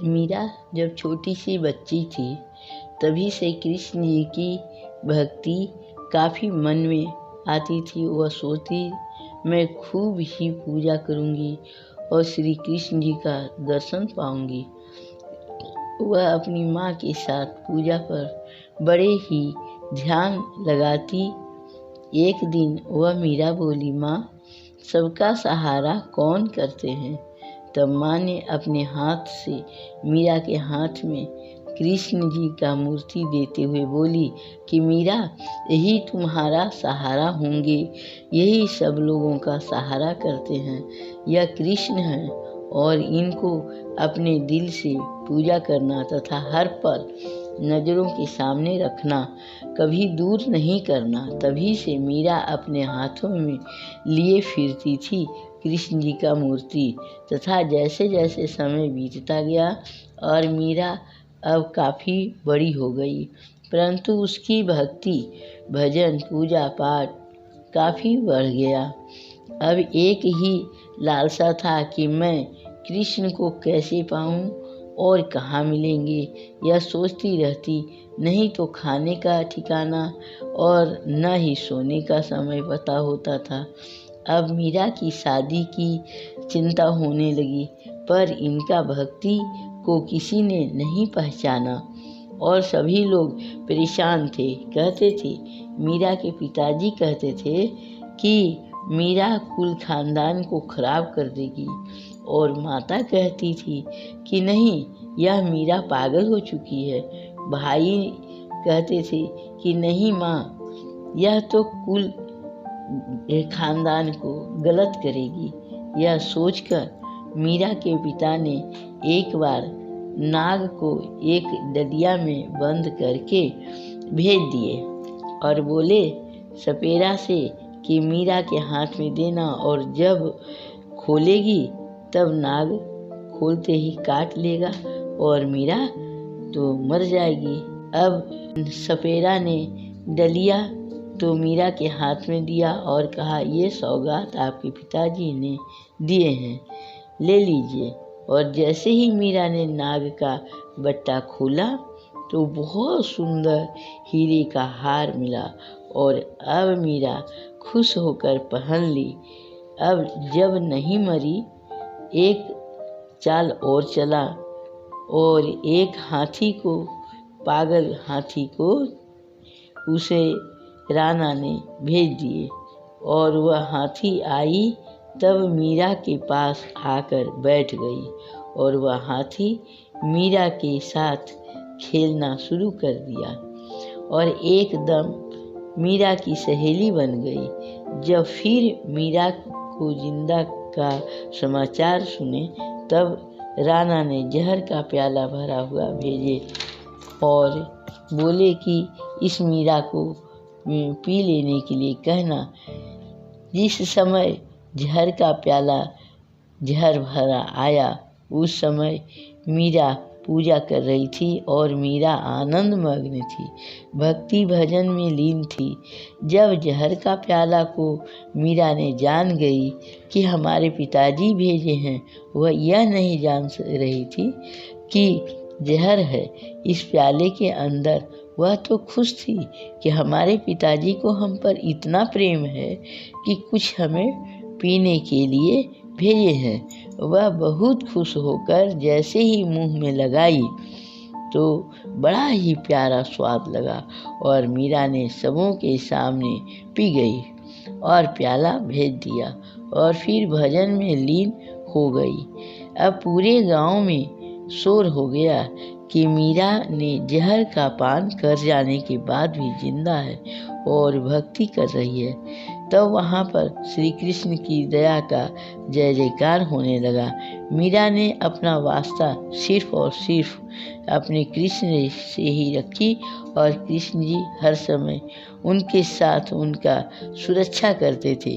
मीरा जब छोटी सी बच्ची थी तभी से कृष्ण जी की भक्ति काफ़ी मन में आती थी। वह सोचती मैं खूब ही पूजा करूँगी और श्री कृष्ण जी का दर्शन पाऊँगी। वह अपनी माँ के साथ पूजा पर बड़े ही ध्यान लगाती। एक दिन वह मीरा बोली, माँ सबका सहारा कौन करते हैं? तब माँ ने अपने हाथ से मीरा के हाथ में कृष्ण जी का मूर्ति देते हुए बोली कि मीरा यही तुम्हारा सहारा होंगे, यही सब लोगों का सहारा करते हैं। यह कृष्ण हैं और इनको अपने दिल से पूजा करना तथा हर पल नज़रों के सामने रखना, कभी दूर नहीं करना। तभी से मीरा अपने हाथों में लिए फिरती थी कृष्ण जी का मूर्ति तथा जैसे जैसे समय बीतता गया और मीरा अब काफ़ी बड़ी हो गई, परंतु उसकी भक्ति, भजन, पूजा पाठ काफ़ी बढ़ गया। अब एक ही लालसा था कि मैं कृष्ण को कैसे पाऊँ और कहाँ मिलेंगे, यह सोचती रहती। नहीं तो खाने का ठिकाना और न ही सोने का समय पता होता था। अब मीरा की शादी की चिंता होने लगी, पर इनका भक्ति को किसी ने नहीं पहचाना और सभी लोग परेशान थे। कहते थे, मीरा के पिताजी कहते थे कि मीरा कुल खानदान को खराब कर देगी और माता कहती थी कि नहीं, यह मीरा पागल हो चुकी है। भाई कहते थे कि नहीं माँ, यह तो कुल खानदान को गलत करेगी। यह सोचकर मीरा के पिता ने एक बार नाग को एक डलिया में बंद करके भेज दिए और बोले सपेरा से कि मीरा के हाथ में देना, और जब खोलेगी तब नाग खोलते ही काट लेगा और मीरा तो मर जाएगी। अब सपेरा ने डलिया तो मीरा के हाथ में दिया और कहा, ये सौगात आपके पिताजी ने दिए हैं, ले लीजिए। और जैसे ही मीरा ने नाग का बट्टा खोला तो बहुत सुंदर हीरे का हार मिला और अब मीरा खुश होकर पहन ली। अब जब नहीं मरी, एक चाल और चला और एक हाथी को, पागल हाथी को उसे राणा ने भेज दिए और वह हाथी आई तब मीरा के पास आकर बैठ गई और वह हाथी मीरा के साथ खेलना शुरू कर दिया और एकदम मीरा की सहेली बन गई। जब फिर मीरा को जिंदा का समाचार सुने तब राणा ने जहर का प्याला भरा हुआ भेजे और बोले कि इस मीरा को पी लेने के लिए कहना। जिस समय जहर का प्याला जहर भरा आया उस समय मीरा पूजा कर रही थी और मीरा आनंद मग्न थी, भक्ति भजन में लीन थी। जब जहर का प्याला को मीरा ने जान गई कि हमारे पिताजी भेजे हैं, वह यह नहीं जान रही थी कि जहर है इस प्याले के अंदर। वह तो खुश थी कि हमारे पिताजी को हम पर इतना प्रेम है कि कुछ हमें पीने के लिए भेजे हैं। वह बहुत खुश होकर जैसे ही मुंह में लगाई तो बड़ा ही प्यारा स्वाद लगा और मीरा ने सबों के सामने पी गई और प्याला भेज दिया और फिर भजन में लीन हो गई। अब पूरे गांव में शोर हो गया कि मीरा ने जहर का पान कर जाने के बाद भी जिंदा है और भक्ति कर रही है। तब वहाँ पर श्री कृष्ण की दया का जय जयकार होने लगा। मीरा ने अपना वास्ता सिर्फ और सिर्फ अपने कृष्ण से ही रखी और कृष्ण जी हर समय उनके साथ उनका सुरक्षा करते थे।